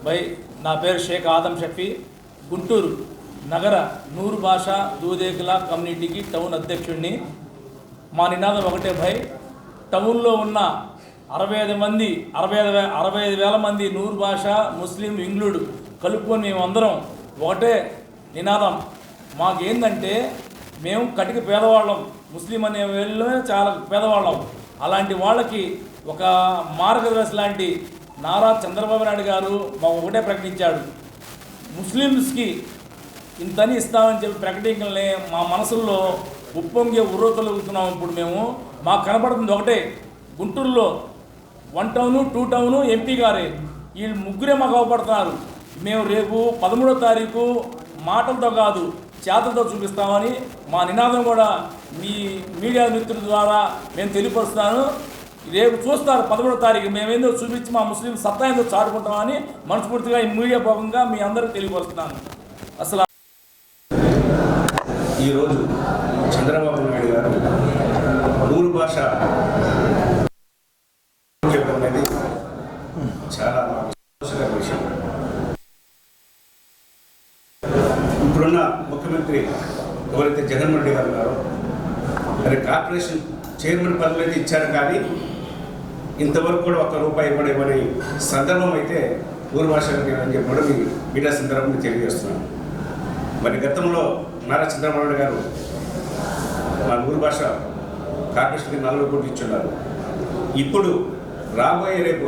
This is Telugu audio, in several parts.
బై నా పేరు షేక్ ఆదం షఫీ, గుంటూరు నగర నూరు భాష దూదేకుల కమ్యూనిటీకి టౌన్ అధ్యక్షుడిని. మా నినాదం ఒకటే భయ్, టౌన్లో ఉన్న 65,000 మంది నూరు భాష ముస్లిం ఇంగ్లూడ్ కలుపుకొని మేమందరం ఒకటే నినాదం. మాకేందంటే మేము కటిక పేదవాళ్ళం, ముస్లిం అనే వెళ్ళమే చాలా పేదవాళ్ళం. అలాంటి వాళ్ళకి ఒక మార్గదర్శి లాంటి నారా చంద్రబాబు నాయుడు గారు మాకు ఒకటే ప్రకటించాడు, ముస్లిమ్స్కి ఇంతని ఇస్తామని చెప్పి ప్రకటించలే మా మనసుల్లో ఉప్పొంగి ఉర్రతలుగుతున్నాం. ఇప్పుడు మేము మాకు కనపడుతుంది ఒకటే, గుంటూరులో 1 టౌను 2 టౌను ఎంపీ గారే, వీళ్ళు ముగ్గురే మాకు అవపడుతున్నారు. మేము రేపు 13వ తారీఖు మాటలతో కాదు చేతలతో చూపిస్తామని మా నినాదం కూడా మీ మీడియా మిత్రుల ద్వారా మేము తెలియపరుస్తున్నాను. రేపు చూస్తారు 13వ తారీఖు మేమేందో చూపించి మా ముస్లిం సత్తా ఏందో చాటుకుంటామని మనస్ఫూర్తిగా ఈ మీడియా భాగంగా మీ అందరికీ తెలియపరుస్తున్నాను. అసలు ఈరోజు చంద్రబాబు నాయుడు గారు నూరు భాష చెప్పడం అనేది చాలా సంతోషకర విషయం. ఇప్పుడున్న ముఖ్యమంత్రి ఎవరైతే జగన్మోహన్ రెడ్డి గారు ఉన్నారో, మరి కార్పొరేషన్ చైర్మన్ పదవులు అయితే ఇచ్చారు, కానీ ఇంతవరకు కూడా ₹1 ఇవ్వని సందర్భం అయితే నూరు భాష అని చెప్పి కూడా మీ మీడియా సందర్భంగా తెలియజేస్తున్నాను. మరి గతంలో నారా చంద్రబాబు నాయుడు గారు మా నూరు భాష కార్పొరేషన్కి 40 కోట్లు ఇచ్చున్నారు. ఇప్పుడు రాబోయే రేపు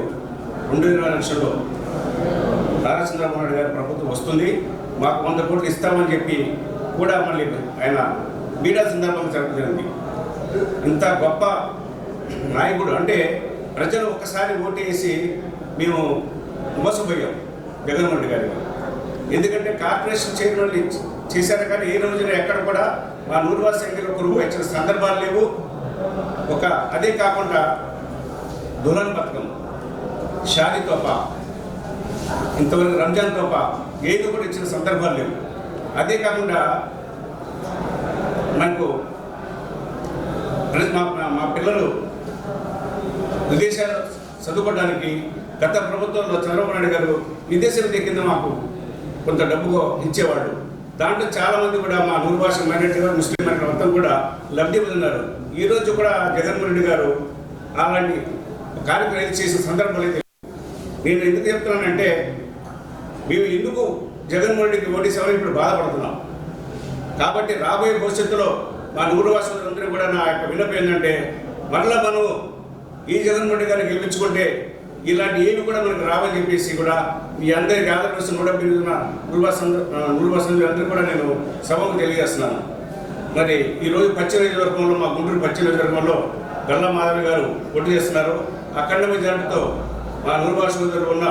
2020 ఎలక్షన్లో నారా చంద్రబాబు నాయుడు గారి ప్రభుత్వం వస్తుంది, మాకు 100 కోట్లు ఇస్తామని చెప్పి కూడా మళ్ళీ ఆయన మీడియా సందర్భంగా జరగడం జరిగింది. ఇంత గొప్ప నాయకుడు అంటే ప్రజలు ఒకసారి ఓటేసి మేము మోసపోయాం జగన్మోహన్ రెడ్డి గారికి. ఎందుకంటే కార్పొరేషన్ చైర్మన్ చేశారు, కానీ ఏ రోజున ఎక్కడ కూడా మా నూరు భాష సంఖ్యలో ₹1 ఇచ్చిన సందర్భాలు లేవు. అదే కాకుండా దుల్హన్ పథకం, షాదీ తోఫా, ఇంతవరకు రంజాన్ తోఫా ఏది కూడా ఇచ్చిన సందర్భాలు లేవు. అదే కాకుండా మనకు మా పిల్లలు విదేశాలు చదువుకోవడానికి గత ప్రభుత్వంలో చంద్రబాబు నాయుడు గారు విదేశీ విద్య కింద మాకు కొంత డబ్బు ఇచ్చేవాడు. దాంట్లో చాలామంది కూడా మా నూరు భాష మైనారిటీ గారు, ముస్లిం మైనారిటీ మొత్తం కూడా లబ్ధి పొందినారు. ఈరోజు కూడా జగన్మోహన్ రెడ్డి గారు అలాంటి కార్యక్రమాలు చేసిన సందర్భాలు అయితే నేను ఎందుకు చెప్తున్నానంటే, మేము ఎందుకు జగన్మోహన్ రెడ్డికి ఓటేసామని ఇప్పుడు బాధపడుతున్నాం. కాబట్టి రాబోయే భవిష్యత్తులో మా నూరు భాషలందరూ కూడా నా యొక్క విన్నపం ఏంటంటే, మరలా మనం ఈ జగన్మోహన్ రెడ్డి గారిని గెలిపించుకుంటే ఇలాంటి ఏమి కూడా మనకు రావని చెప్పేసి కూడా మీ అందరికీ ఆదరణ కూడా పెరుగుతున్న నూరు భాష అందరూ కూడా నేను సభకు తెలియజేస్తున్నాను. మరి ఈరోజు పశ్చిమ నియోజకవర్గంలో, మా గుంటూరు పశ్చిమ నియోజకవర్గంలో గల్లా మాధవి గారు పోటీ చేస్తున్నారు. అఖండ మెజారిటీతో మా నూరు భాష ఉన్న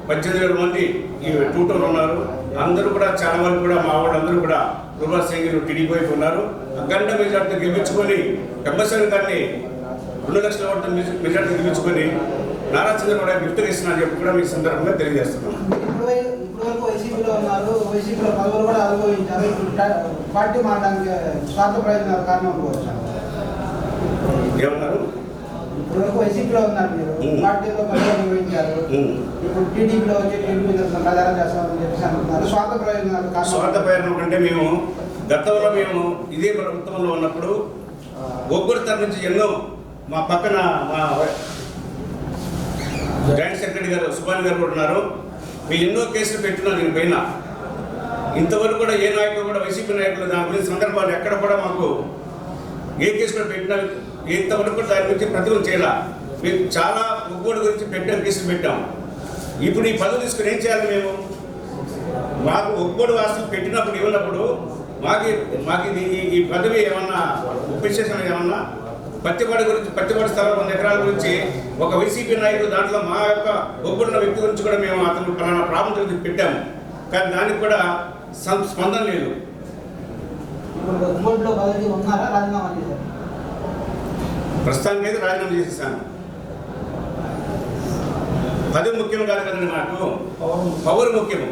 18,000 మంది ఈ 2 టౌన్ ఉన్నారు. అందరూ కూడా చాలా వరకు కూడా మా వాళ్ళందరూ కూడా నూరు భాష సంఖ్యలు టీడీపీ వైపు ఉన్నారు. అఖండ మెజారిటీ గెలిపించుకొని ఎంఎస్ఎన్ గారిని 2 లక్షల ఓట్ల మెజారిటీ గెలిపించుకొని నారా చంద్రబాబు నాయుడు గిఫ్ట్ ఇస్తున్నా చెప్పి కూడా మీ సందర్భంగా తెలియజేస్తున్నాను. ఇప్పటివరకు వైసీపీలో ఉన్నారు, వైసీపీలో పదవులు కూడా అనుభవించారు. ఇప్పుడు పార్టీ మారడానికి స్వార్థ ప్రయోజనాల కారణం ఏమన్నారు? ఇప్పటివరకు వైసీపీలో ఉన్నారు, మీరు పార్టీలో పదవులు అనుభవించారు, ఇప్పుడు టీడీపీలో వచ్చి టీడీపీ ప్రచారం చేస్తామని చెప్పేసి అనుకుంటున్నారు. స్వార్థ ప్రయోజనాలు స్వార్థ ప్రయోజనం అంటే మేము గతంలో ఇదే ప్రభుత్వంలో ఉన్నప్పుడు ఒక్కరి తరఫు నుంచి ఎన్నో మా పక్కన మా జాయింట్ సెక్రటరీ గారు సుభాన్ గారు కూడా ఉన్నారు. మేము ఎన్నో కేసులు పెట్టినాం దీనిపైన. ఇంతవరకు కూడా ఏ నాయకులు కూడా వైసీపీ నాయకులు దాని గురించి సందర్భాలు ఎక్కడ కూడా మాకు ఏ కేసులో పెట్టినా ఇంతవరకు కూడా దాని గురించి ప్రతిభం చేయాల. మేము చాలా ఒక్కోటి గురించి కేసులు పెట్టాం. ఇప్పుడు ఈ పదవి తీసుకుని ఏం చేయాలి? మేము మాకు ఒక్కోటి వాస్తులు పెట్టినప్పుడు ఇవ్వనప్పుడు మాకు ఈ పదవి ఏమన్నా ఉపశేషం ఏమన్నా పత్తిపాడు స్థలం 100 ఎకరాల గురించి ఒక వైసీపీ నాయకుడు దాంట్లో మా యొక్క ఒప్పుడున్న వ్యక్తి గురించి కూడా మేము అతను పలానా ప్రాబ్లం గురించి పెట్టాము, కానీ దానికి కూడా స్పందన లేదు. ప్రస్తుతానికి అయితే రాజీనామా చేసేసాను. పదవి ముఖ్యం కాదు కదండి, నాకు పవర్ ముఖ్యము.